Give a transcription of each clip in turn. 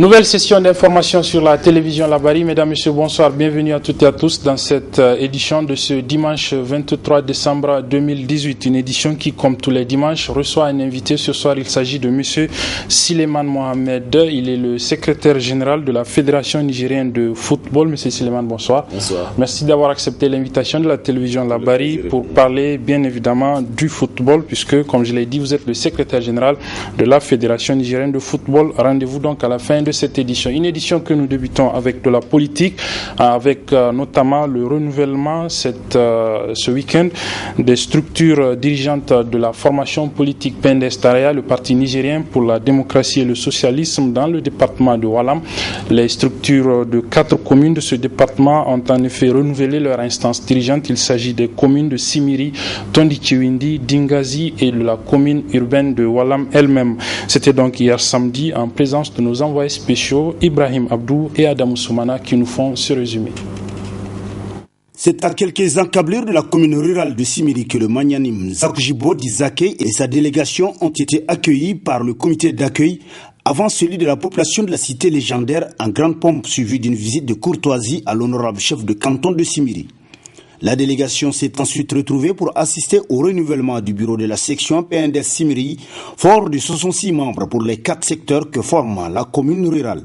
Nouvelle session d'information sur la télévision Labari. Mesdames, Messieurs, bonsoir. Bienvenue à toutes et à tous dans cette édition de ce dimanche 23 décembre 2018. Une édition qui, comme tous les dimanches, reçoit un invité. Ce soir, il s'agit de Monsieur Sileman Mohamed. Il est le secrétaire général de la Fédération nigérienne de football. Monsieur Sileman, bonsoir. Bonsoir. Merci d'avoir accepté l'invitation de la télévision Labari pour parler, bien évidemment, du football, puisque, comme je l'ai dit, vous êtes le secrétaire général de la Fédération nigérienne de football. Rendez-vous donc à la fin de cette édition. Une édition que nous débutons avec de la politique, avec notamment le renouvellement ce week-end des structures dirigeantes de la formation politique Pendestaria, le parti nigérien pour la démocratie et le socialisme dans le département de Walam. Les structures de 4 communes de ce département ont en effet renouvelé leur instance dirigeante. Il s'agit des communes de Simiri, Tondikiwindi, Dingazi et de la commune urbaine de Walam elle-même. C'était donc hier samedi en présence de nos envoyés spéciaux Ibrahim Abdou et Adamou Soumana qui nous font ce résumé. C'est à quelques encablures de la commune rurale de Simiri que le magnanim Zakjibo Dizake et sa délégation ont été accueillis par le comité d'accueil avant celui de la population de la cité légendaire en grande pompe suivi d'une visite de courtoisie à l'honorable chef de canton de Simiri. La délégation s'est ensuite retrouvée pour assister au renouvellement du bureau de la section PNDS Simiri, fort de 66 membres pour les 4 secteurs que forme la commune rurale.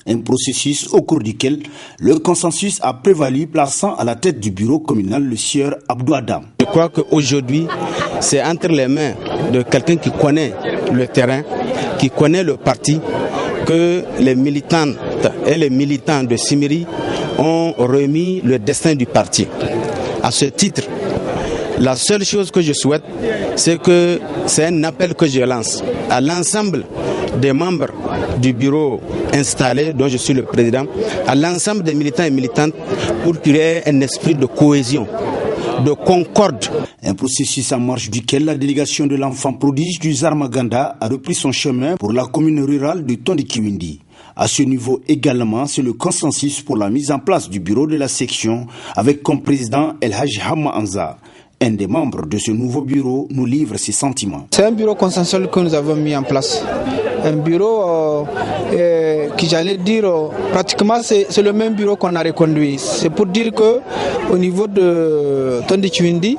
Un processus au cours duquel le consensus a prévalu, plaçant à la tête du bureau communal le sieur Abdou Adam. Je crois qu'aujourd'hui, c'est entre les mains de quelqu'un qui connaît le terrain, qui connaît le parti, que les militantes et les militants de Simiri ont remis le destin du parti. À ce titre, la seule chose que je souhaite, c'est un appel que je lance à l'ensemble des membres du bureau installé, dont je suis le président, à l'ensemble des militants et militantes, pour qu'il y ait un esprit de cohésion, de concorde. Un processus en marche duquel la délégation de l'enfant prodige du Zarmaganda a repris son chemin pour la commune rurale de Tondikiwindi. À ce niveau également, c'est le consensus pour la mise en place du bureau de la section avec comme président El Haj Hamma Anza. Un des membres de ce nouveau bureau nous livre ses sentiments. C'est un bureau consensuel que nous avons mis en place. Un bureau qui, j'allais dire, pratiquement c'est le même bureau qu'on a reconduit. C'est pour dire que au niveau de Tondikiwindi,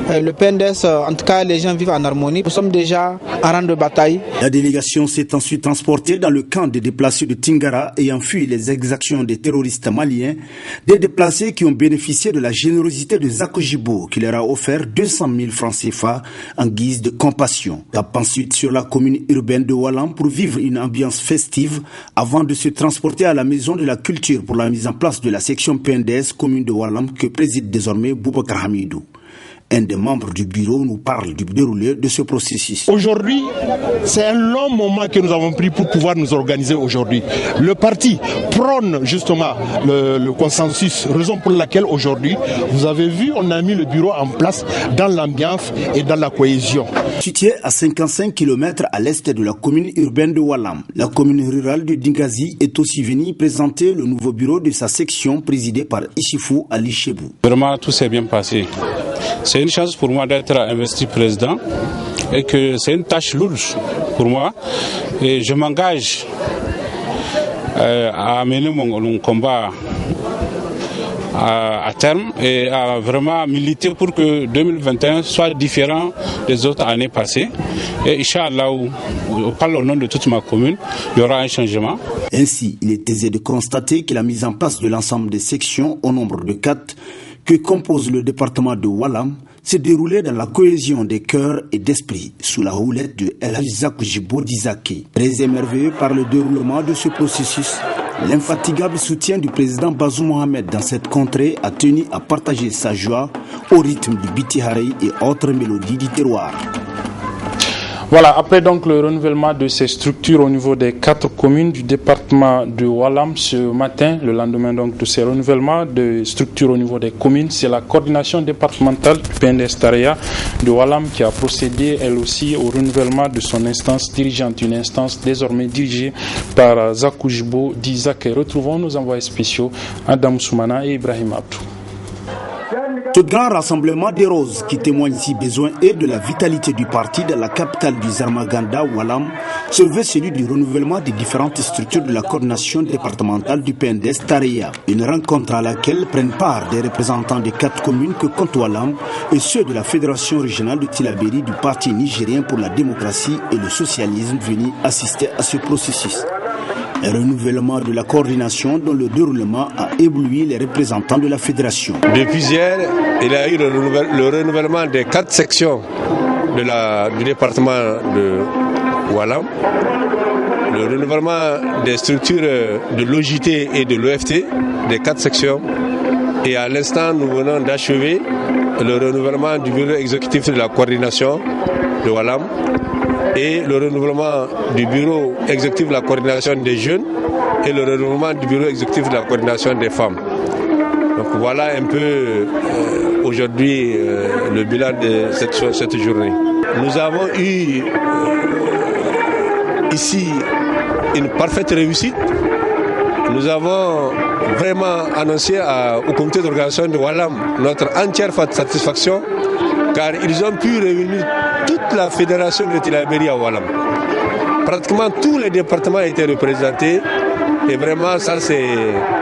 le PNDS, en tout cas les gens vivent en harmonie. Nous sommes déjà en rang de bataille. La délégation s'est ensuite transportée dans le camp des déplacés de Tingara ayant fui les exactions des terroristes maliens. Des déplacés qui ont bénéficié de la générosité de Zakjibo qui leur a offert 200 000 francs CFA en guise de compassion. Cap ensuite sur la commune urbaine de Walam pour vivre une ambiance festive avant de se transporter à la maison de la culture pour la mise en place de la section PNDS commune de Walam que préside désormais Boubacar Hamidou. Un des membres du bureau nous parle du déroulé de ce processus. Aujourd'hui, c'est un long moment que nous avons pris pour pouvoir nous organiser aujourd'hui. Le parti prône justement le consensus, raison pour laquelle aujourd'hui, vous avez vu, on a mis le bureau en place dans l'ambiance et dans la cohésion. Situé à 55 km à l'est de la commune urbaine de Walam, la commune rurale de Dingazi est aussi venue présenter le nouveau bureau de sa section présidé par Ishifou Ali Chebou. Vraiment, tout s'est bien passé. C'est une chance pour moi d'être investi président et que c'est une tâche lourde pour moi. Et je m'engage à mener mon combat à terme et à vraiment militer pour que 2021 soit différent des autres années passées. Et Inch'Allah, on parle au nom de toute ma commune, il y aura un changement. Ainsi, il est aisé de constater que la mise en place de l'ensemble des sections au nombre de 4 que compose le département de Walam s'est déroulé dans la cohésion des cœurs et d'esprit sous la houlette de El Haj Zakjibo Dizake. Très émerveillé par le déroulement de ce processus, l'infatigable soutien du président Bazoum Mohamed dans cette contrée a tenu à partager sa joie au rythme du Bitiharei et autres mélodies du terroir. Voilà, après donc le renouvellement de ces structures au niveau des 4 communes du département de Walam ce matin, le lendemain donc de ces renouvellements de structures au niveau des communes, c'est la coordination départementale du Pendestaria de Walam qui a procédé elle aussi au renouvellement de son instance dirigeante, une instance désormais dirigée par Zakjibo Dizake. Retrouvons nos envoyés spéciaux Adamou Soumana et Ibrahim Abdou. Ce grand rassemblement des roses qui témoigne si besoin est de la vitalité du parti dans la capitale du Zarmaganda, Walam, se veut celui du renouvellement des différentes structures de la coordination départementale du PNDS Tareya. Une rencontre à laquelle prennent part des représentants des 4 communes que compte Walam et ceux de la Fédération régionale de Tillabéri du Parti nigérien pour la démocratie et le socialisme venus assister à ce processus. Un renouvellement de la coordination dont le déroulement a ébloui les représentants de la fédération. Depuis hier, il y a eu le renouvellement des 4 sections du département de Walam, le renouvellement des structures de l'OJT et de l'OFT, des 4 sections. Et à l'instant, nous venons d'achever le renouvellement du bureau exécutif de la coordination de Walam et le renouvellement du bureau exécutif de la coordination des jeunes et le renouvellement du bureau exécutif de la coordination des femmes. Donc voilà un peu aujourd'hui le bilan de cette journée. Nous avons eu ici une parfaite réussite. Nous avons vraiment annoncé au comité d'organisation de Walam notre entière satisfaction car ils ont pu réunir toute la fédération de Tillabéri à Walam. Pratiquement tous les départements étaient représentés et vraiment ça c'est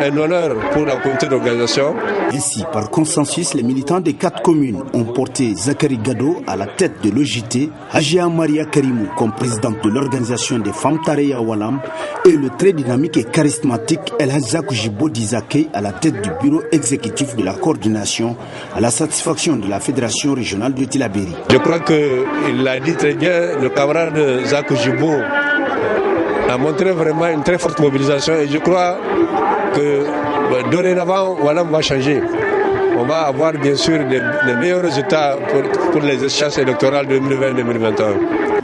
un honneur pour la comité d'organisation. Ainsi, par consensus, les militants des 4 communes ont porté Zakari Gado à la tête de l'OJT, Hajia Maria Karimou comme présidente de l'organisation des femmes Tareya Walam et le très dynamique et charismatique El Hazak Jibo Dizake à la tête du bureau exécutif de la coordination à la satisfaction de la fédération régionale de Tillabéri. Je crois qu'il l'a dit très bien, le camarade Zak Jibo a montré vraiment une très forte mobilisation et je crois que dorénavant, Walam va changer. On va avoir bien sûr des meilleurs résultats pour les échéances électorales 2020-2021.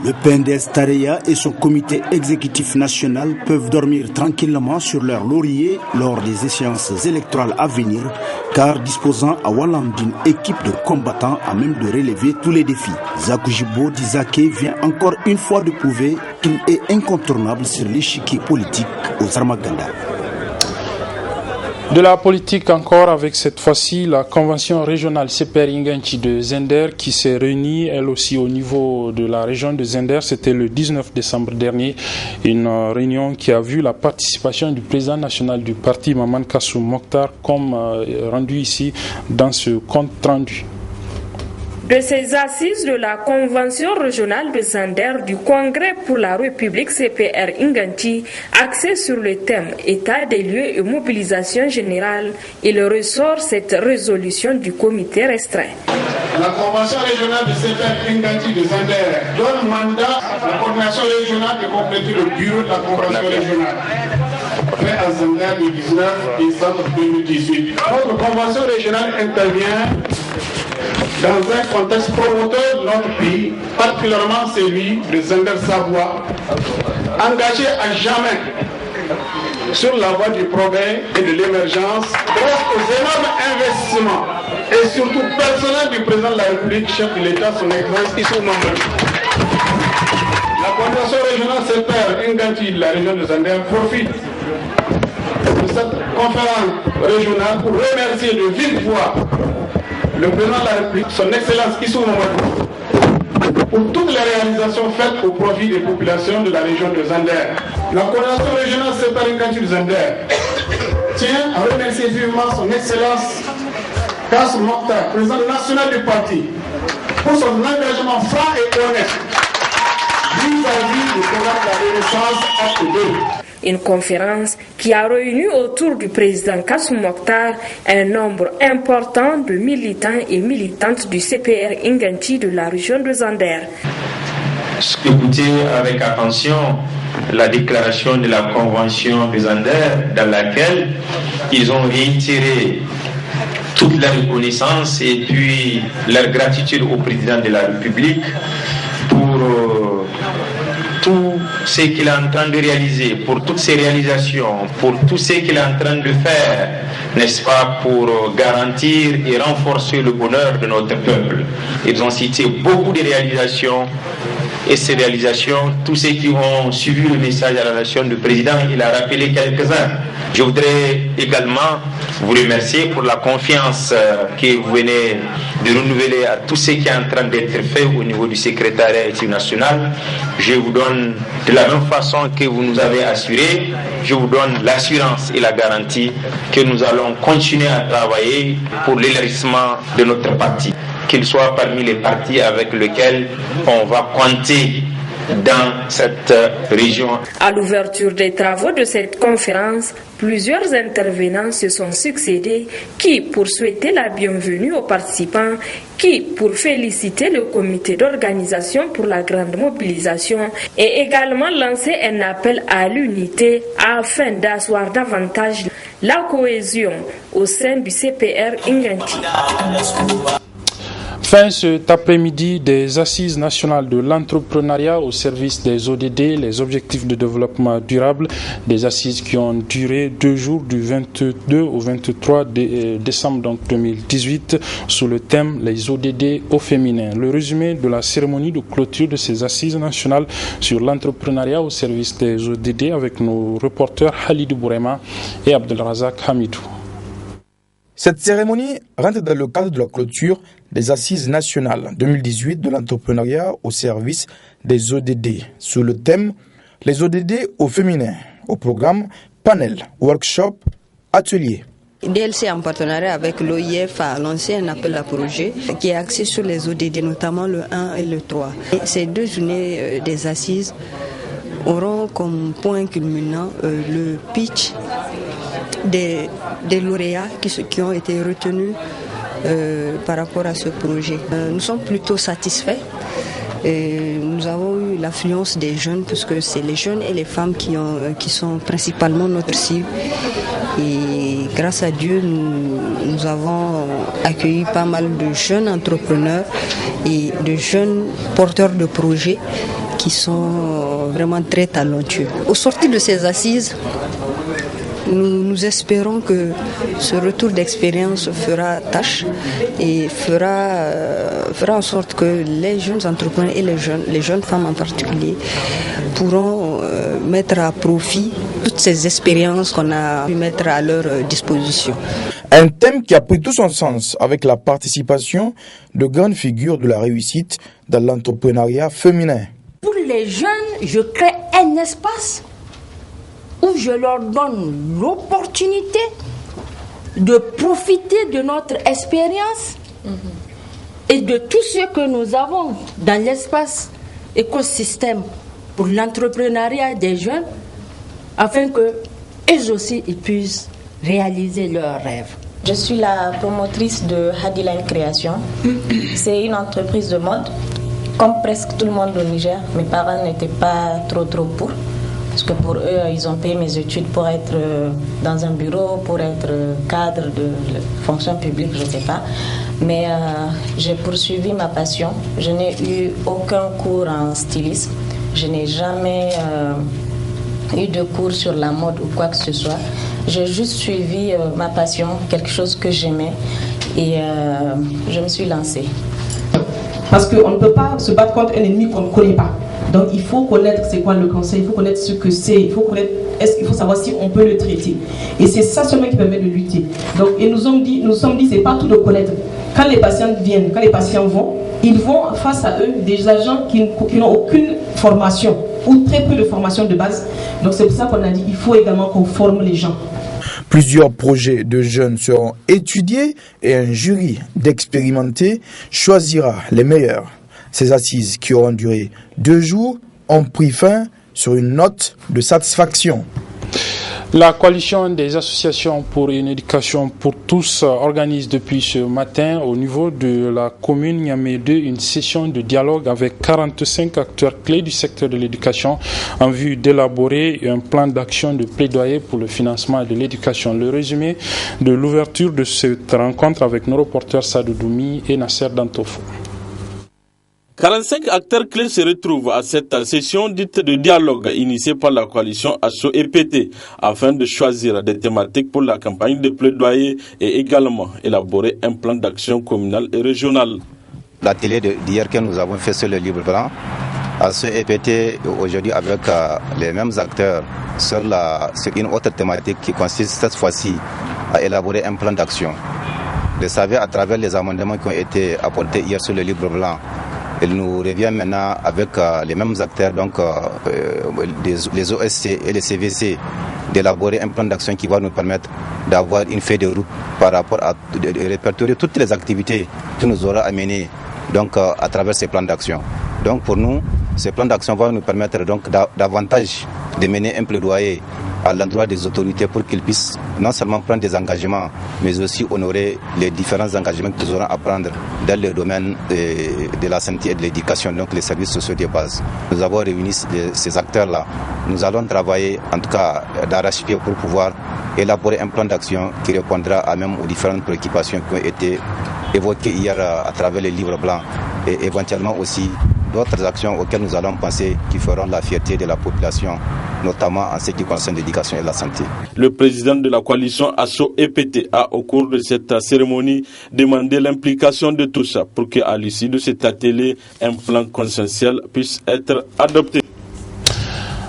Le PNDS Tareya et son comité exécutif national peuvent dormir tranquillement sur leur laurier lors des échéances électorales à venir, car disposant à Walam d'une équipe de combattants à même de relever tous les défis. Zakujibo Dizake vient encore une fois de prouver qu'il est incontournable sur l'échiquier politique aux Armaganda. De la politique encore avec cette fois-ci la convention régionale CPR Inganti de Zender qui s'est réunie elle aussi au niveau de la région de Zender. C'était le 19 décembre dernier. Une réunion qui a vu la participation du président national du parti Maman Kassou Mokhtar comme rendu ici dans ce compte rendu. De ces assises de la Convention régionale de Zander du Congrès pour la République CPR Inganti, axé sur le thème État des lieux et mobilisation générale, il ressort cette résolution du comité restreint. La Convention régionale de CPR Inganti de Zander donne mandat à la coordination régionale de compléter le bureau de la Convention régionale. Fait à Zander le 19 décembre 2018. Notre Convention régionale intervient dans un contexte promoteur de notre pays, particulièrement celui de Zender-Savoie, engagé à jamais sur la voie du progrès et de l'émergence grâce aux énormes investissements et surtout personnel du président de la République, chef de l'État, son Excellence Issou Mamadi. La Convention régionale CPR Inganti de la région de Zander profite de cette conférence régionale pour remercier de vive voix le président de la République, son Excellence Issou Mamadi, pour toutes les réalisations faites au profit des populations de la région de Zander. La coordination régionale CPR Inganti de Zander tient à remercier vivement son Excellence Kassou Mokhtar, président national du parti, pour son engagement franc et honnête vis-à-vis du programme de la Renaissance Acte 2. Une conférence qui a réuni autour du président Kassou Mokhtar un nombre important de militants et militantes du CPR Inganti de la région de Zander. Écoutez avec attention la déclaration de la convention de Zander dans laquelle ils ont réitéré toute leur reconnaissance et puis leur gratitude au président de la République pour tout ce qu'il est en train de réaliser, pour toutes ses réalisations, pour tout ce qu'il est en train de faire, n'est-ce pas, pour garantir et renforcer le bonheur de notre peuple. Ils ont cité beaucoup de réalisations et ses réalisations. Tous ceux qui ont suivi le message à la nation du président, il a rappelé quelques-uns. Je voudrais également vous remercier pour la confiance que vous venez de renouveler à tout ce qui est en train d'être fait au niveau du secrétariat national. Je vous donne de la même façon que vous nous avez assuré, je vous donne l'assurance et la garantie que nous allons continuer à travailler pour l'élargissement de notre parti, qu'il soit parmi les partis avec lesquels on va compter dans cette région. À l'ouverture des travaux de cette conférence, plusieurs intervenants se sont succédés, qui pour souhaiter la bienvenue aux participants, qui pour féliciter le comité d'organisation pour la grande mobilisation et également lancer un appel à l'unité afin d'asseoir davantage la cohésion au sein du CPR Inganti. Fin cet après-midi des Assises nationales de l'entrepreneuriat au service des ODD, les objectifs de développement durable, des assises qui ont duré 2 jours du 22 au 23 décembre 2018 sous le thème les ODD au féminin. Le résumé de la cérémonie de clôture de ces Assises nationales sur l'entrepreneuriat au service des ODD avec nos reporters Halid Bourema et Abdelrazak Hamidou. Cette cérémonie rentre dans le cadre de la clôture des Assises nationales 2018 de l'entrepreneuriat au service des ODD, sous le thème « Les ODD au féminin », au programme panel, workshop, atelier. DLC en partenariat avec l'OIF a lancé un appel à projet qui est axé sur les ODD, notamment le 1 et le 3. Et ces 2 journées des Assises auront comme point culminant le pitch des lauréats qui ont été retenus par rapport à ce projet. Nous sommes plutôt satisfaits. Nous avons eu l'affluence des jeunes, puisque c'est les jeunes et les femmes qui sont principalement notre cible. Et grâce à Dieu, nous avons accueilli pas mal de jeunes entrepreneurs et de jeunes porteurs de projets qui sont vraiment très talentueux. Au sortir de ces assises, nous espérons que ce retour d'expérience fera tâche et fera en sorte que les jeunes entrepreneurs et les jeunes femmes en particulier pourront mettre à profit toutes ces expériences qu'on a pu mettre à leur disposition. Un thème qui a pris tout son sens avec la participation de grandes figures de la réussite dans l'entrepreneuriat féminin. Pour les jeunes, je crée un espace où je leur donne l'opportunité de profiter de notre expérience et de tout ce que nous avons dans l'espace écosystème pour l'entrepreneuriat des jeunes, afin qu'eux aussi ils puissent réaliser leurs rêves. Je suis la promotrice de Hadiline Création. C'est une entreprise de mode. Comme presque tout le monde au Niger, mes parents n'étaient pas trop pour. Parce que pour eux, ils ont payé mes études pour être dans un bureau, pour être cadre de fonction publique, je ne sais pas. Mais j'ai poursuivi ma passion. Je n'ai eu aucun cours en stylisme. Je n'ai jamais eu de cours sur la mode ou quoi que ce soit. J'ai juste suivi ma passion, quelque chose que j'aimais. Et je me suis lancée. Parce qu'on ne peut pas se battre contre un ennemi qu'on ne connaît pas. Donc il faut connaître c'est quoi le cancer, il faut connaître ce que c'est, il faut savoir si on peut le traiter. Et c'est ça seulement qui permet de lutter. Donc, et nous sommes dit, c'est pas tout de connaître. Quand les patients viennent, quand les patients vont, ils vont face à eux des agents qui n'ont aucune formation ou très peu de formation de base. Donc c'est pour ça qu'on a dit il faut également qu'on forme les gens. Plusieurs projets de jeunes seront étudiés et un jury d'expérimentés choisira les meilleurs. Ces assises qui auront duré 2 jours ont pris fin sur une note de satisfaction. La coalition des associations pour une éducation pour tous organise depuis ce matin au niveau de la commune Niamey 2 une session de dialogue avec 45 acteurs clés du secteur de l'éducation en vue d'élaborer un plan d'action de plaidoyer pour le financement de l'éducation. Le résumé de l'ouverture de cette rencontre avec nos reporters Sadou Doumi et Nasser Dantofo. 45 acteurs clés se retrouvent à cette session dite de dialogue initiée par la coalition ASSO-EPT afin de choisir des thématiques pour la campagne de plaidoyer et également élaborer un plan d'action communal et régional. L'atelier d'hier que nous avons fait sur le livre blanc ASSO EPT aujourd'hui avec les mêmes acteurs sur une autre thématique qui consiste cette fois-ci à élaborer un plan d'action. Vous savez, à travers les amendements qui ont été apportés hier sur le livre blanc, il nous revient maintenant avec les mêmes acteurs, donc les OSC et les CVC, d'élaborer un plan d'action qui va nous permettre d'avoir une feuille de route par rapport à de répertorier toutes les activités qui nous aura amené donc à travers ces plans d'action. Donc pour nous, ces plans d'action vont nous permettre donc davantage de mener un plaidoyer à l'endroit des autorités pour qu'ils puissent non seulement prendre des engagements, mais aussi honorer les différents engagements qu'ils auront à prendre dans le domaine de la santé et de l'éducation, donc les services sociaux de base. Nous avons réuni ces acteurs-là. Nous allons travailler, en tout cas d'arrache-pied, pour pouvoir élaborer un plan d'action qui répondra à même aux différentes préoccupations qui ont été évoquées hier à travers les livres blancs et éventuellement aussi d'autres actions auxquelles nous allons penser qui feront la fierté de la population, notamment en ce qui concerne l'éducation et la santé. Le président de la coalition ASSO EPT a, au cours de cette cérémonie, demandé l'implication de tous pour qu'à l'issue de cet atelier, un plan consensuel puisse être adopté.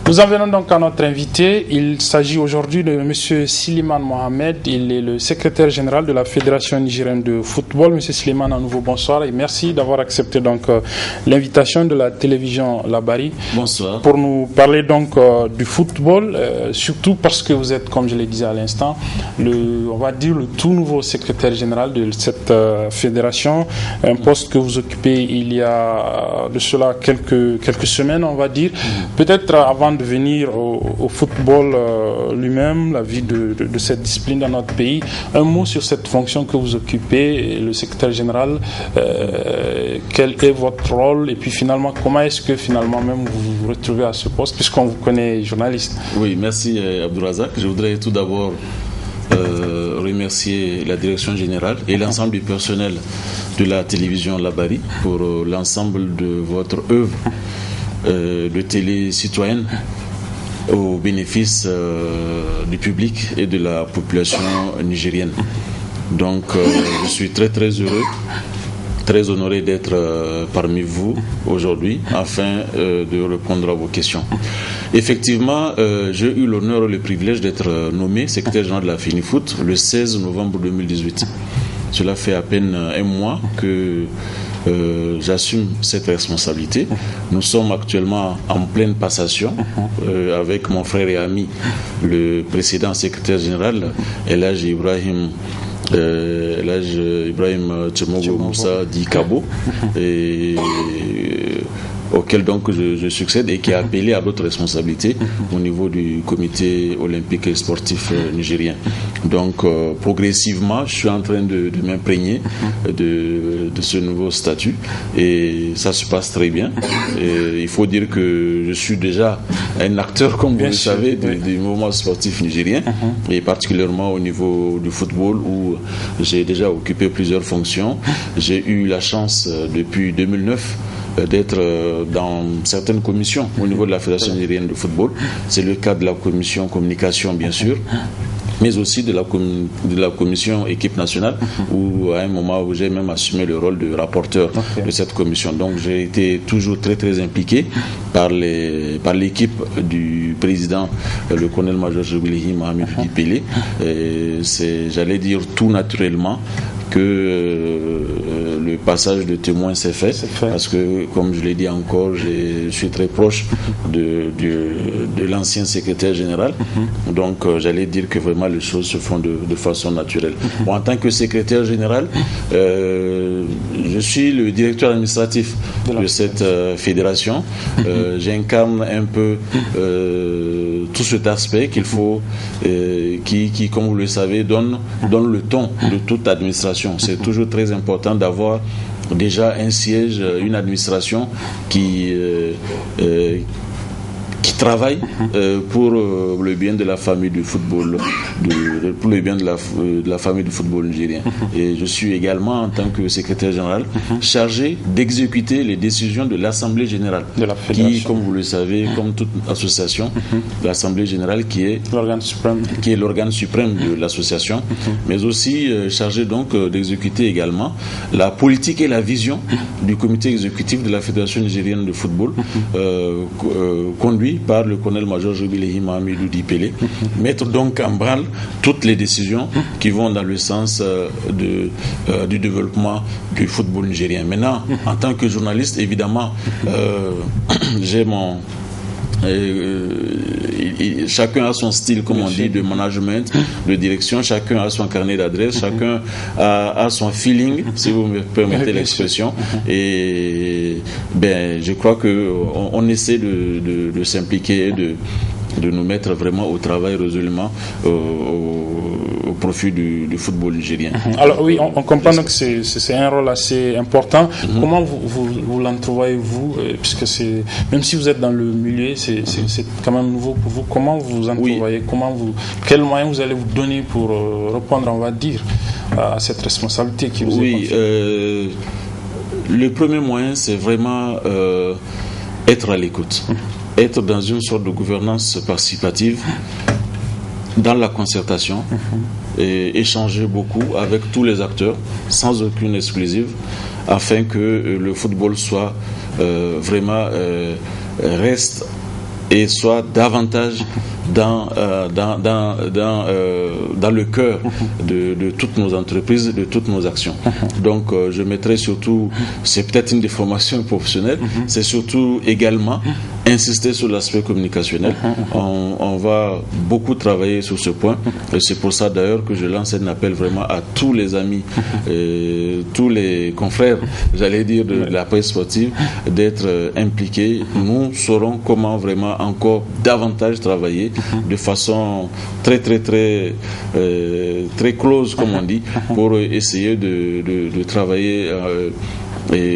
Nous en venons donc à notre invité. Il s'agit aujourd'hui de M. Siliman Mohamed. Il est le secrétaire général de la Fédération nigérienne de football. M. Siliman, à nouveau bonsoir et merci d'avoir accepté donc l'invitation de la télévision Labari. Bonsoir. Pour nous parler donc du football, surtout parce que vous êtes, comme je l'ai dit à l'instant, on va dire le tout nouveau secrétaire général de cette fédération, un poste que vous occupez il y a de cela quelques semaines, on va dire. Peut-être avant de venir au football lui-même, la vie de cette discipline dans notre pays, un mot sur cette fonction que vous occupez, le secrétaire général, quel est votre rôle et puis finalement comment est-ce que finalement même vous vous retrouvez à ce poste puisqu'on vous connaît journaliste. Oui, merci Abdourazak. Je voudrais tout d'abord remercier la direction générale et l'ensemble du personnel de la télévision Labari pour l'ensemble de votre œuvre de télé citoyenne au bénéfice du public et de la population nigérienne. Donc je suis très heureux, très honoré d'être parmi vous aujourd'hui afin de répondre à vos questions. Effectivement, j'ai eu l'honneur et le privilège d'être nommé secrétaire général de la FENIFOOT le 16 novembre 2018. Cela fait à peine un mois que j'assume cette responsabilité. Nous sommes actuellement en pleine passation avec mon frère et ami, le précédent secrétaire général, Elhaj Ibrahim Tchemogo Moussa Di Kabo, auquel donc je succède et qui a appelé à d'autres responsabilités au niveau du comité olympique et sportif nigérien. Donc progressivement, je suis en train de m'imprégner de ce nouveau statut et ça se passe très bien. Et il faut dire que je suis déjà un acteur, comme vous le savez, du mouvement sportif nigérien et particulièrement au niveau du football où j'ai déjà occupé plusieurs fonctions. J'ai eu la chance depuis 2009 d'être dans certaines commissions au niveau de la Fédération nigérienne de football. C'est le cas de la commission communication, bien sûr, mais aussi de la commission équipe nationale, où à un moment où j'ai même assumé le rôle de rapporteur de cette commission. Donc j'ai été toujours très impliqué par l'équipe du président, le colonel-major Jubilehi Mohamed Dipele. C'est, j'allais dire, tout naturellement que le passage de témoin s'est fait, parce que, comme je l'ai dit encore, je suis très proche de l'ancien secrétaire général, donc j'allais dire que vraiment les choses se font de façon naturelle. Bon, en tant que secrétaire général, je suis le directeur administratif de cette fédération. J'incarne un peu tout cet aspect qu'il faut, qui, comme vous le savez, donne le ton de toute administration. C'est toujours très important d'avoir déjà un siège, une administration qui qui travaillent pour le bien de la famille du football, pour le bien de la famille du football nigérien. Et je suis également, en tant que secrétaire général, chargé d'exécuter les décisions de l'Assemblée générale, qui, comme vous le savez, comme toute association, l'Assemblée générale qui est l'organe suprême de l'association, mais aussi chargé donc d'exécuter également la politique et la vision du comité exécutif de la Fédération nigérienne de football, conduit par le colonel-major Jubilehi Mahamidou Dipele, mettre donc en branle toutes les décisions qui vont dans le sens du développement du football nigérien. Maintenant, en tant que journaliste, évidemment, j'ai mon... chacun a son style, comme on dit, de management, de direction, chacun a son carnet d'adresse, chacun a son feeling, si vous me permettez l'expression, et je crois qu'on essaie de s'impliquer, de nous mettre vraiment au travail résolument au profit du football nigérien. Alors oui, on comprend que c'est un rôle assez important. Comment vous l'entrevoyez-vous, puisque même si vous êtes dans le milieu, c'est quand même nouveau pour vous. Comment vous entrevoyez, quels moyens vous allez vous donner pour répondre, on va dire, à cette responsabilité qui vous est confiée? Le premier moyen, c'est vraiment être à l'écoute. Être dans une sorte de gouvernance participative, dans la concertation, et échanger beaucoup avec tous les acteurs, sans aucune exclusive, afin que le football soit vraiment reste et soit davantage dans le cœur de toutes nos entreprises, de toutes nos actions. Donc je mettrai surtout, c'est peut-être une déformation professionnelle, c'est surtout également insister sur l'aspect communicationnel. On va beaucoup travailler sur ce point, et c'est pour ça d'ailleurs que je lance un appel vraiment à tous les amis, tous les confrères, j'allais dire, de la presse sportive, d'être impliqués. Nous saurons comment vraiment encore davantage travailler de façon très close, comme on dit, pour essayer de travailler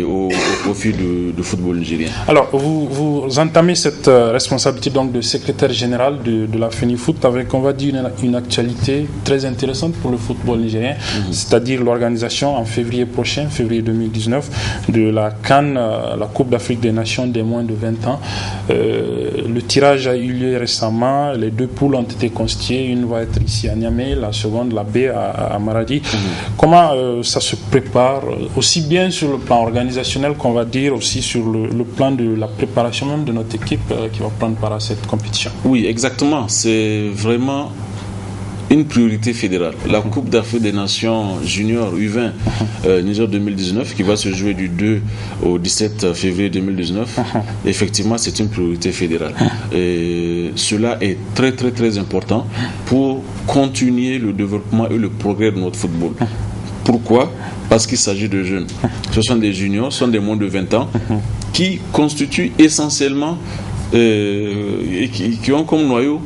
au profit du football nigérien. Alors, vous entamez cette responsabilité donc de secrétaire général de la FENIFOOT avec, on va dire, une actualité très intéressante pour le football nigérien, c'est-à-dire l'organisation en février prochain, février 2019, de la CAN, la Coupe d'Afrique des Nations des moins de 20 ans. Le tirage a eu lieu récemment, les deux poules ont été constituées, une va être ici à Niamey, la seconde, la B à Maradi. Comment ça se prépare, aussi bien sur le plan organisationnel qu'on va dire, aussi sur le plan de la préparation même de notre équipe qui va prendre part à cette compétition? Oui, exactement. C'est vraiment une priorité fédérale. La Coupe d'Afrique des Nations Junior U20 Niger 2019 qui va se jouer du 2 au 17 février 2019, effectivement c'est une priorité fédérale. Et cela est très important pour continuer le développement et le progrès de notre football. Pourquoi? Parce qu'il s'agit de jeunes. Ce sont des juniors, ce sont des moins de 20 ans qui constituent essentiellement et qui ont comme noyau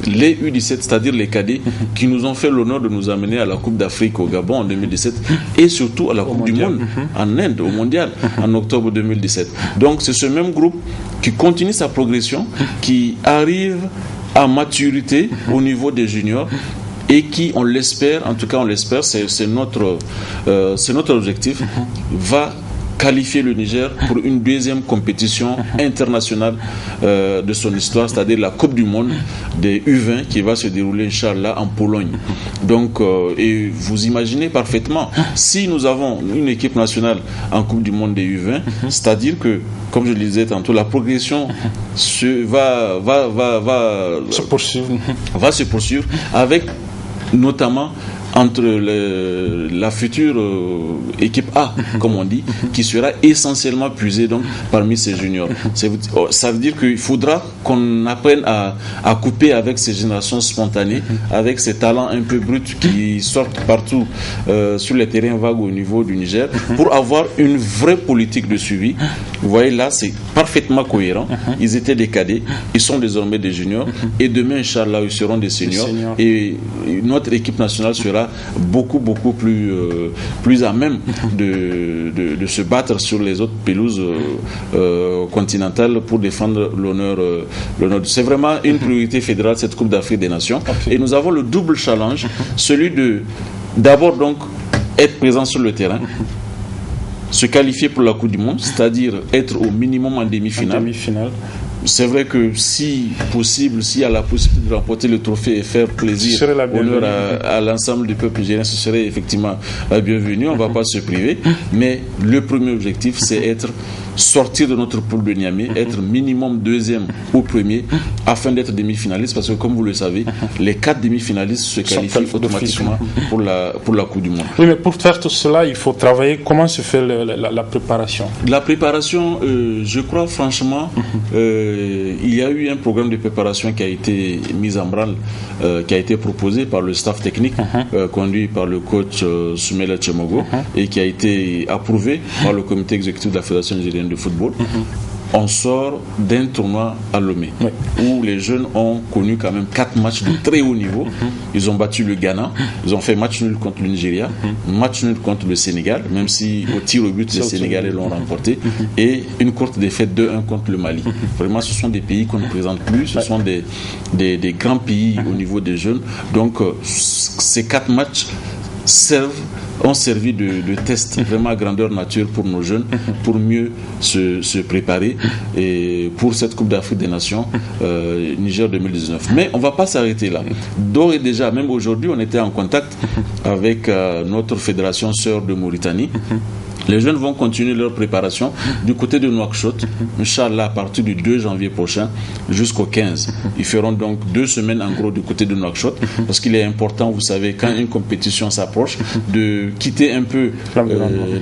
les U17, c'est-à-dire les cadets, qui nous ont fait l'honneur de nous amener à la Coupe d'Afrique au Gabon en 2017 et surtout à la Coupe du Monde en Inde, au Mondial, en octobre 2017. Donc c'est ce même groupe qui continue sa progression, qui arrive à maturité au niveau des juniors, et qui, on l'espère, en tout cas on l'espère, c'est notre objectif, va qualifier le Niger pour une deuxième compétition internationale de son histoire, c'est-à-dire la Coupe du Monde des U20 qui va se dérouler, Inch'Allah, en Pologne. Donc, et vous imaginez parfaitement, si nous avons une équipe nationale en Coupe du Monde des U20, c'est-à-dire que, comme je le disais tantôt, la progression va se poursuivre avec notamment entre la future équipe A, comme on dit, qui sera essentiellement puisée donc parmi ces juniors. Ça veut dire qu'il faudra qu'on apprenne à couper avec ces générations spontanées, avec ces talents un peu bruts qui sortent partout sur les terrains vagues au niveau du Niger, pour avoir une vraie politique de suivi. Vous voyez là, c'est parfaitement cohérent. Ils étaient des cadets, ils sont désormais des juniors, et demain, Inch'Allah, ils seront des seniors, et notre équipe nationale sera beaucoup plus à même de se battre sur les autres pelouses continentales pour défendre l'honneur. C'est vraiment une priorité fédérale, cette Coupe d'Afrique des Nations. Et nous avons le double challenge, celui d'abord donc être présent sur le terrain, se qualifier pour la Coupe du Monde, c'est-à-dire être au minimum en demi-finale. C'est vrai que si possible, s'il y a la possibilité de remporter le trophée et faire plaisir, honneur à l'ensemble du peuple nigérien, ce serait effectivement la bienvenue. On ne va pas se priver. Mais le premier objectif, c'est sortir de notre poule de Niamey, être minimum deuxième ou premier, afin d'être demi-finaliste. Parce que comme vous le savez, les 4 demi-finalistes se qualifient automatiquement pour la Coupe du Monde. Oui, mais pour faire tout cela, il faut travailler. Comment se fait la préparation? La préparation, je crois franchement... il y a eu un programme de préparation qui a été mis en branle, qui a été proposé par le staff technique, conduit par le coach Soumela Tchemogo, et qui a été approuvé par le comité exécutif de la Fédération nigérienne de football. On sort d'un tournoi à Lomé, où les jeunes ont connu quand même 4 matchs de très haut niveau. Ils ont battu le Ghana, ils ont fait match nul contre le Nigeria, match nul contre le Sénégal, même si au tir au but les Sénégalais l'ont remporté, et une courte défaite 2-1 contre le Mali. Vraiment, ce sont des pays qu'on ne présente plus, ce sont des grands pays au niveau des jeunes. Donc ces 4 matchs ont servi de test vraiment à grandeur nature pour nos jeunes, pour mieux se préparer et pour cette Coupe d'Afrique des Nations Niger 2019. Mais on ne va pas s'arrêter là. D'ores et déjà, même aujourd'hui, on était en contact avec notre fédération sœur de Mauritanie. Les jeunes vont continuer leur préparation du côté de Nouakchott, Inch'Allah, à partir du 2 janvier prochain jusqu'au 15. Ils feront donc 2 semaines en gros du côté de Nouakchott, parce qu'il est important, vous savez, quand une compétition s'approche, de quitter un peu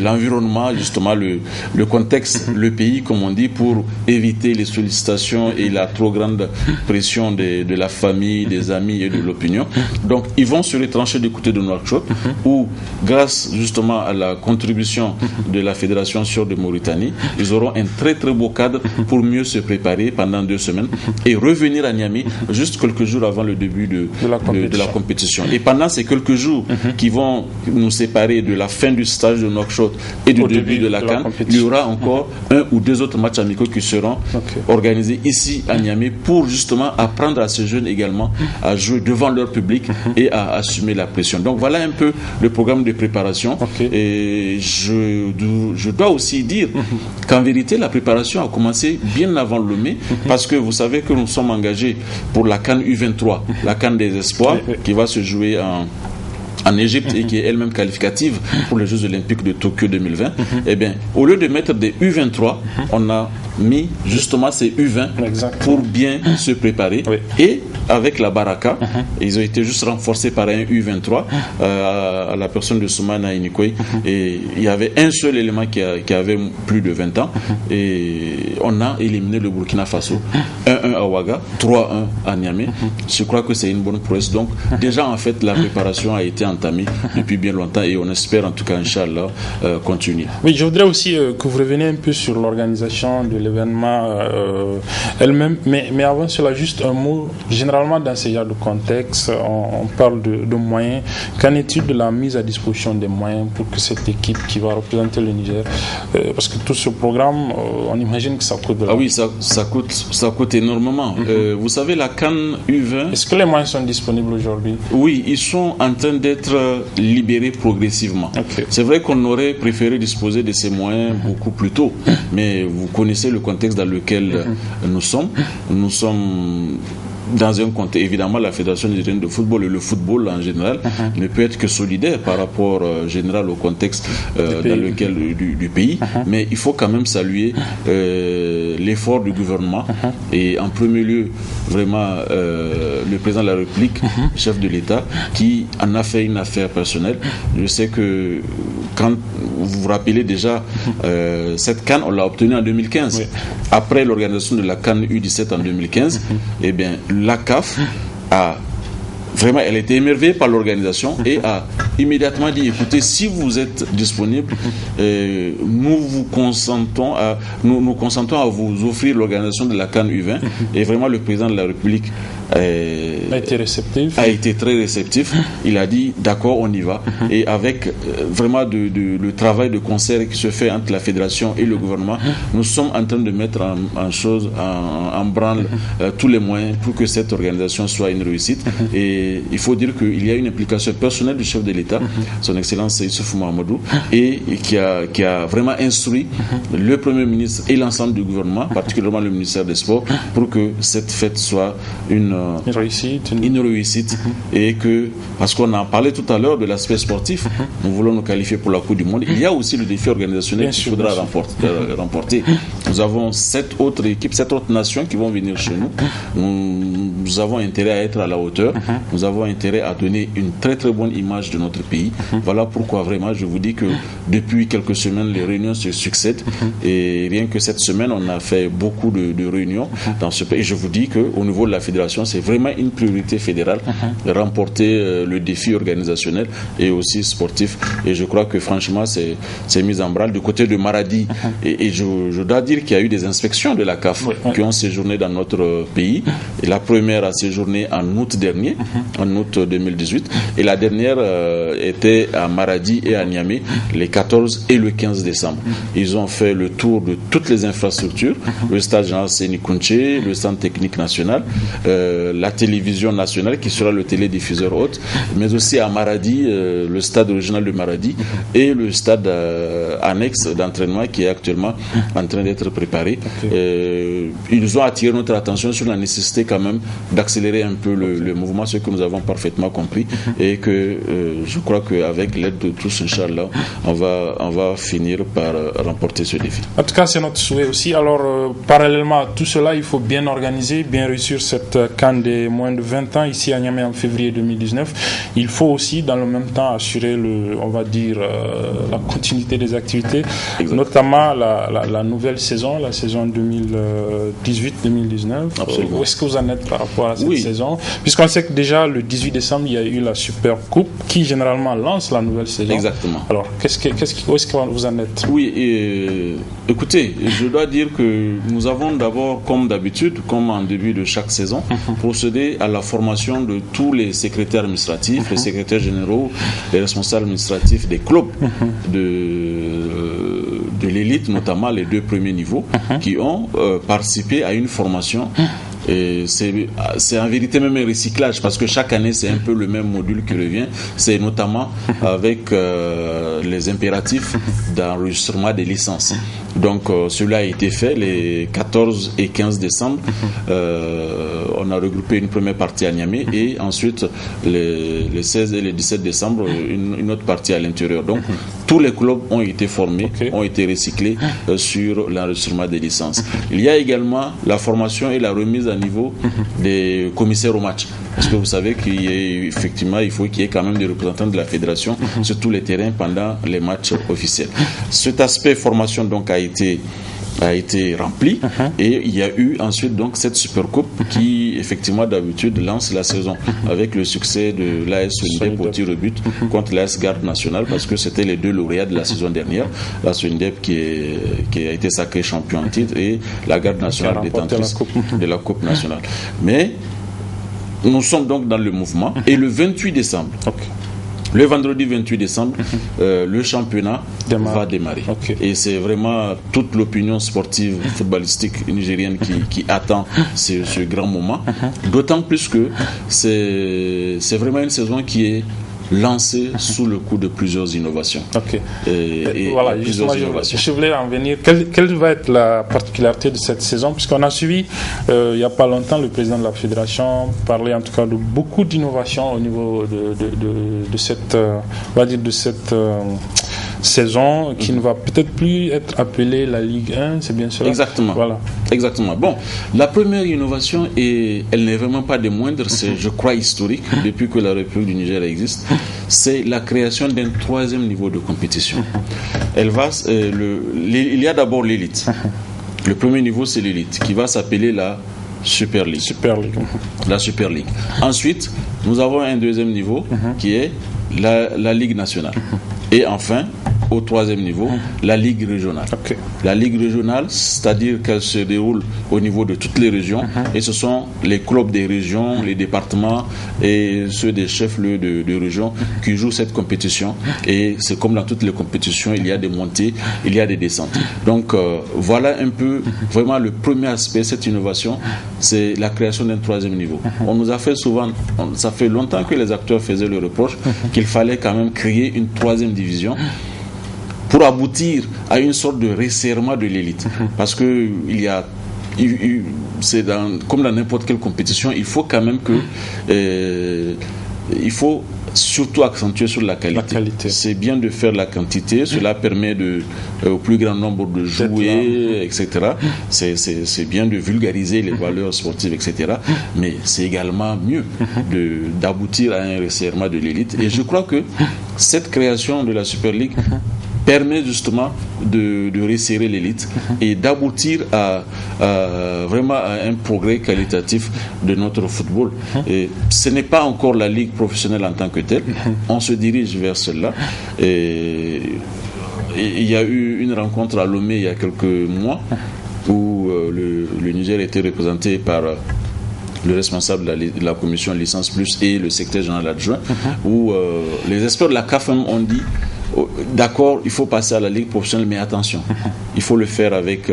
l'environnement, justement le contexte, le pays, comme on dit, pour éviter les sollicitations et la trop grande pression de la famille, des amis et de l'opinion. Donc ils vont se retrancher du côté de Nouakchott, où grâce justement à la contribution de la Fédération sœur de Mauritanie, ils auront un très très beau cadre pour mieux se préparer pendant 2 semaines et revenir à Niamey juste quelques jours avant le début de la compétition. Et pendant ces quelques jours qui vont nous séparer de la fin du stage de Nouakchott et du début de la CAN, il y aura encore 1 ou 2 autres matchs amicaux qui seront organisés ici à Niamey pour justement apprendre à ces jeunes également à jouer devant leur public et à assumer la pression. Donc voilà un peu le programme de préparation. Et je dois aussi dire qu'en vérité la préparation a commencé bien avant le mai, parce que vous savez que nous sommes engagés pour la CAN U23, la CAN des espoirs, qui va se jouer en Égypte et qui est elle-même qualificative pour les Jeux Olympiques de Tokyo 2020. Eh bien, au lieu de mettre des U23, on a mis justement ces U20 pour bien se préparer. Et avec la Baraka, ils ont été juste renforcés par un U23 à la personne de Soumana Inikoy, et il y avait un seul élément qui avait plus de 20 ans, et on a éliminé le Burkina Faso 1-1 à Ouaga, 3-1 à Niamey. Je crois que c'est une bonne prouesse. Donc déjà en fait la préparation a été entamée depuis bien longtemps, et on espère en tout cas Inch'Allah continuer. Oui, je voudrais aussi que vous reveniez un peu sur l'organisation de l'événement elle-même, mais avant cela, juste un mot. Généralement dans ce genre de contexte, on parle de moyens. Qu'en est-il de la mise à disposition des moyens pour que cette équipe qui va représenter le Niger, parce que tout ce programme, on imagine que ça coûte de l'argent. Ah oui, ça coûte énormément. Vous savez, la CAN U20... Est-ce que les moyens sont disponibles aujourd'hui? Oui, ils sont en train d'être libérés progressivement. C'est vrai qu'on aurait préféré disposer de ces moyens beaucoup plus tôt, mais vous connaissez le contexte dans lequel nous sommes. Nous sommes dans un contexte, évidemment, la Fédération nigérienne de football et le football en général ne peut être que solidaire par rapport général au contexte dans lequel du pays, mais il faut quand même saluer l'effort du gouvernement et en premier lieu vraiment le président de la République, chef de l'État, qui en a fait une affaire personnelle. Je sais que quand vous vous rappelez déjà cette CAN, on l'a obtenue en 2015. Après l'organisation de la CAN U17 en 2015, eh bien la CAF a vraiment, elle était émerveillée par l'organisation et a immédiatement dit, écoutez, si vous êtes disponible, nous consentons à vous offrir l'organisation de la CAN U20. Et vraiment, le président de la République a été très réceptif. Il a dit d'accord, on y va. Et avec vraiment le travail de concert qui se fait entre la fédération et le gouvernement, nous sommes en train de mettre en branle tous les moyens pour que cette organisation soit une réussite. Et il faut dire qu'il y a une implication personnelle du chef de l'État, son Excellence Issoufou Mahamadou, et qui a vraiment instruit le Premier ministre et l'ensemble du gouvernement, particulièrement le ministère des Sports, pour que cette fête soit une réussite. Et que, parce qu'on en parlait tout à l'heure de l'aspect sportif, nous voulons nous qualifier pour la Coupe du Monde. Il y a aussi le défi organisationnel qu'il faudra remporter. Nous avons 7 autres équipes, 7 autres nations qui vont venir chez nous. Nous avons intérêt à être à la hauteur. Nous avons intérêt à donner une très très bonne image de notre pays. Voilà pourquoi vraiment je vous dis que depuis quelques semaines les réunions se succèdent, et rien que cette semaine on a fait beaucoup de réunions dans ce pays. Et je vous dis qu'au niveau de la fédération c'est vraiment une priorité fédérale de remporter le défi organisationnel et aussi sportif. Et je crois que franchement c'est mis en branle du côté de Maradi. Et je dois dire qu'il y a eu des inspections de la CAF qui ont séjourné dans notre pays. Et la première a séjourné en août dernier, en août 2018, et la dernière était à Maradi et à Niamey les 14 et le 15 décembre. Ils ont fait le tour de toutes les infrastructures, le stade Jean Séni Kounché, le centre technique national, la télévision nationale qui sera le télédiffuseur hôte, mais aussi à Maradi, le stade régional de Maradi et le stade annexe d'entraînement qui est actuellement en train d'être préparé. Ils ont attiré notre attention sur la nécessité quand même d'accélérer un peu le mouvement, ce que nous avons parfaitement compris, et que je crois qu'avec l'aide de tous, Inch'Allah, on va finir par remporter ce défi. En tout cas, c'est notre souhait aussi. Alors, parallèlement à tout cela, il faut bien organiser, bien réussir cette CAN des moins de 20 ans ici à Niamey en février 2019. Il faut aussi, dans le même temps, assurer la continuité des activités, notamment la nouvelle saison, la saison 2018-2019. Où est-ce que vous en êtes par rapport à cette saison? Puisqu'on sait que déjà le 18 décembre, il y a eu la Super Coupe qui généralement lance la nouvelle saison. Exactement. Alors, où est-ce que vous en êtes? Oui, écoutez, je dois dire que nous avons d'abord, comme d'habitude, comme en début de chaque saison, procédé à la formation de tous les secrétaires administratifs, les secrétaires généraux, les responsables administratifs des clubs de l'élite, notamment les 2 premiers niveaux, qui ont participé à une formation. Et c'est en vérité même un recyclage, parce que chaque année c'est un peu le même module qui revient. C'est notamment avec les impératifs d'enregistrement des licences. Donc cela a été fait les 14 et 15 décembre. On a regroupé une première partie à Niamey et ensuite les 16 et les 17 décembre une autre partie à l'intérieur. Donc tous les clubs ont été formés, ont été recyclés sur l'enregistrement des licences. Il y a également la formation et la remise à niveau des commissaires au match. Parce que vous savez qu'effectivement, il faut qu'il y ait quand même des représentants de la fédération sur tous les terrains pendant les matchs officiels. Cet aspect formation donc a été rempli et il y a eu ensuite donc cette Super Coupe qui effectivement d'habitude lance la saison avec le succès de l'AS Soindep au tir au but contre l'AS Garde Nationale, parce que c'était les 2 lauréats de la saison dernière, la Soindep qui a été sacré champion en titre et la Garde Nationale détentrice de la Coupe nationale. Mais nous sommes donc dans le mouvement et le 28 décembre le vendredi 28 décembre, le championnat va démarrer. Et c'est vraiment toute l'opinion sportive, footballistique nigérienne qui attend ce grand moment. D'autant plus que c'est vraiment une saison qui est lancée sous le coup de plusieurs innovations. Voilà, justement, je voulais en venir. Quelle va être la particularité de cette saison? Puisqu'on a suivi, il n'y a pas longtemps, le président de la fédération parler en tout cas de beaucoup d'innovations au niveau de cette, on va dire, de cette saison qui ne va peut-être plus être appelée la Ligue 1, c'est bien cela? Exactement. Voilà. Exactement. Bon, la première innovation, et elle n'est vraiment pas des moindres, c'est, je crois, historique, depuis que la République du Niger existe, c'est la création d'un 3e niveau de compétition. Il y a d'abord l'élite. Le premier niveau, c'est l'élite, qui va s'appeler la Super League. La Super League. Ensuite, nous avons un 2e niveau qui est la Ligue nationale. Et enfin, au troisième niveau, la Ligue régionale. La Ligue régionale, c'est-à-dire qu'elle se déroule au niveau de toutes les régions et ce sont les clubs des régions, les départements et ceux des chefs-lieux de région qui jouent cette compétition. Et c'est comme dans toutes les compétitions, il y a des montées, il y a des descentes. Donc voilà un peu vraiment le premier aspect, cette innovation, c'est la création d'un troisième niveau. On nous a fait souvent, ça fait longtemps que les acteurs faisaient le reproche qu'il fallait quand même créer une troisième division pour aboutir à une sorte de resserrement de l'élite. Parce que comme dans n'importe quelle compétition, il faut quand même il faut surtout accentuer sur la qualité. C'est bien de faire la quantité, cela permet au plus grand nombre de jouer, etc. C'est bien de vulgariser les valeurs sportives, etc. Mais c'est également mieux d'aboutir à un resserrement de l'élite. Et je crois que cette création de la Super League permet justement de resserrer l'élite et d'aboutir à vraiment à un progrès qualitatif de notre football. Et ce n'est pas encore la ligue professionnelle en tant que telle, on se dirige vers cela. Et il y a eu une rencontre à Lomé il y a quelques mois où le Niger était représenté par le responsable de la commission licence plus et le secrétaire général adjoint, où les experts de la CAFM ont dit d'accord, il faut passer à la ligue professionnelle, mais attention, il faut le faire avec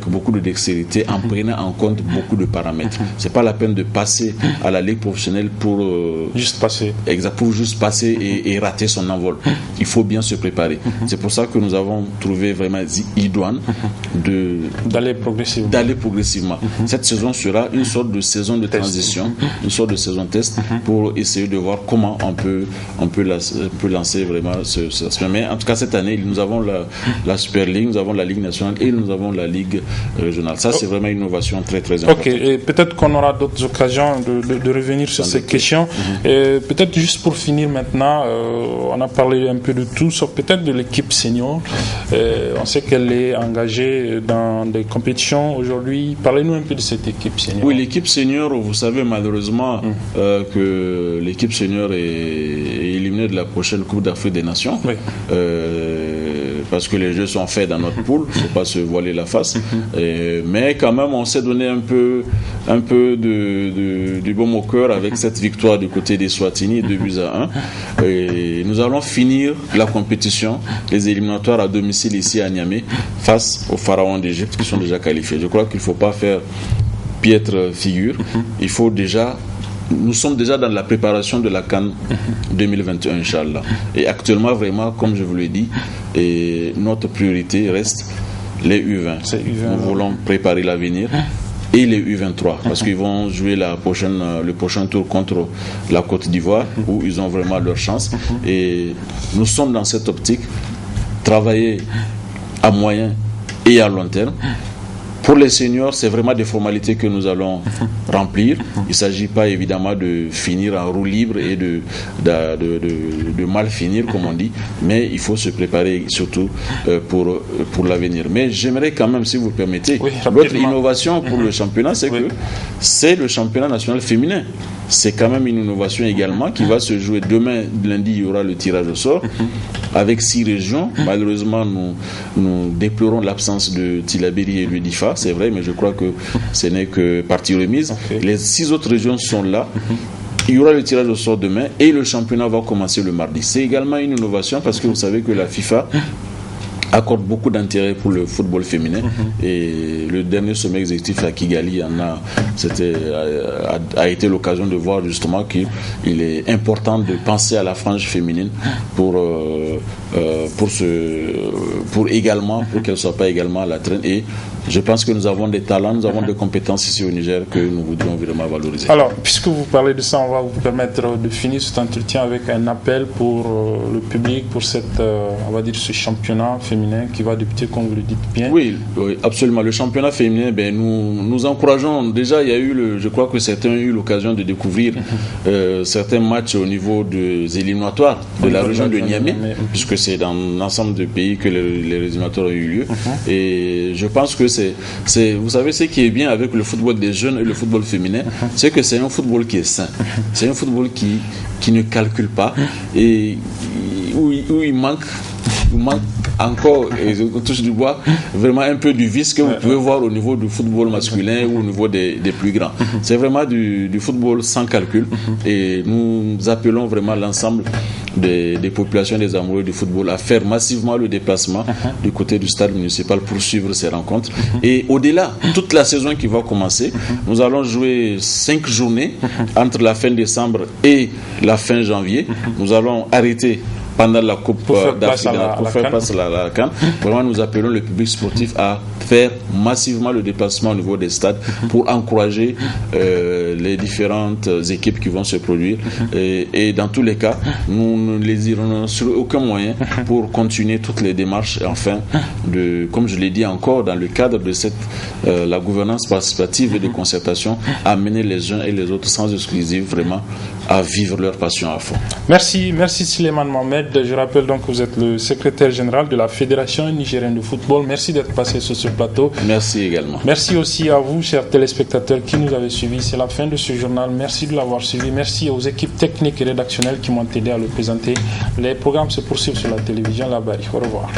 beaucoup de dextérité, en prenant en compte beaucoup de paramètres. C'est pas la peine de passer à la ligue professionnelle pour juste passer. Exact, pour juste passer et rater son envol. Il faut bien se préparer. C'est pour ça que nous avons trouvé vraiment idoine d'aller progressivement. Cette saison sera une sorte de saison de transition, une sorte de saison test pour essayer de voir comment on peut lancer vraiment ce mais en tout cas cette année nous avons la Super League, nous avons la Ligue nationale et nous avons la Ligue régionale. Ça c'est vraiment une innovation très très importante. Ok, et peut-être qu'on aura d'autres occasions de revenir sur ces questions. Peut-être juste pour finir maintenant, on a parlé un peu de tout, sauf peut-être de l'équipe senior. On sait qu'elle est engagée dans des compétitions aujourd'hui. Parlez-nous un peu de cette équipe senior. Oui, l'équipe senior, vous savez malheureusement que l'équipe senior est éliminée de la prochaine Coupe d'Afrique des Nations. Parce que les jeux sont faits dans notre poule, il ne faut pas se voiler la face. Mais quand même, on s'est donné un peu du baume au cœur avec cette victoire du côté des Swatini, 2-1. Et nous allons finir la compétition, les éliminatoires à domicile ici à Niamey, face aux pharaons d'Égypte qui sont déjà qualifiés. Je crois qu'il ne faut pas faire piètre figure. Il faut nous sommes déjà dans la préparation de la CAN 2021, Inch'Allah. Et actuellement, vraiment, comme je vous l'ai dit, notre priorité reste les U20. Nous voulons préparer l'avenir. Et les U23, parce qu'ils vont jouer le prochain tour contre la Côte d'Ivoire, où ils ont vraiment leur chance. Et nous sommes dans cette optique, travailler à moyen et à long terme. Pour les seniors, c'est vraiment des formalités que nous allons remplir. Il ne s'agit pas évidemment de finir en roue libre et de mal finir, comme on dit, mais il faut se préparer surtout pour l'avenir. Mais j'aimerais quand même, si vous le permettez, l'autre innovation pour le championnat, c'est que c'est le championnat national féminin. C'est quand même une innovation également qui va se jouer demain, lundi, il y aura le tirage au sort avec 6 régions. Malheureusement, nous déplorons l'absence de Tillabéri et de Difa, c'est vrai, mais je crois que ce n'est que partie remise. Les 6 autres régions sont là. Il y aura le tirage au sort demain et le championnat va commencer le mardi. C'est également une innovation parce que vous savez que la FIFA accorde beaucoup d'intérêt pour le football féminin et le dernier sommet exécutif à Kigali a été l'occasion de voir justement qu'il est important de penser à la frange féminine pour qu'elle soit pas également à la traîne. Et je pense que nous avons des talents, nous avons des compétences ici au Niger que nous voudrions vraiment valoriser. Alors, puisque vous parlez de ça, on va vous permettre de finir cet entretien avec un appel pour le public, pour on va dire ce championnat féminin qui va débuter, comme vous le dites bien. Oui, absolument. Le championnat féminin, nous encourageons. Déjà, il y a eu, je crois que certains ont eu l'occasion de découvrir certains matchs au niveau des éliminatoires de la région de Niamey, puisque c'est dans l'ensemble des pays que les éliminatoires ont eu lieu. Et je pense que vous savez, ce qui est bien avec le football des jeunes et le football féminin, c'est que c'est un football qui est sain. C'est un football qui ne calcule pas et où il manque encore, et je touche du bois, vraiment un peu du vice que vous pouvez voir au niveau du football masculin ou au niveau des plus grands. C'est vraiment du football sans calcul, et nous appelons vraiment l'ensemble des populations, des amoureux du football à faire massivement le déplacement du côté du stade municipal pour suivre ces rencontres. Et au-delà, toute la saison qui va commencer, nous allons jouer 5 journées entre la fin décembre et la fin janvier. Nous allons arrêter pendant la Coupe d'Afrique pour faire place à la CAN. Vraiment, nous appelons le public sportif à faire massivement le déplacement au niveau des stades pour encourager les différentes équipes qui vont se produire. Et dans tous les cas, nous ne les irons sur aucun moyen pour continuer toutes les démarches, enfin, comme je l'ai dit encore, dans le cadre de la gouvernance participative et de concertation, amener les uns et les autres sans exclusive vraiment à vivre leur passion à fond. Merci Suleiman Mohamed. Je rappelle donc que vous êtes le secrétaire général de la Fédération nigérienne de football. Merci d'être passé sur ce plateau. Merci également. Merci aussi à vous, chers téléspectateurs, qui nous avez suivis. C'est la fin de ce journal. Merci de l'avoir suivi. Merci aux équipes techniques et rédactionnelles qui m'ont aidé à le présenter. Les programmes se poursuivent sur la télévision La Bari. Au revoir.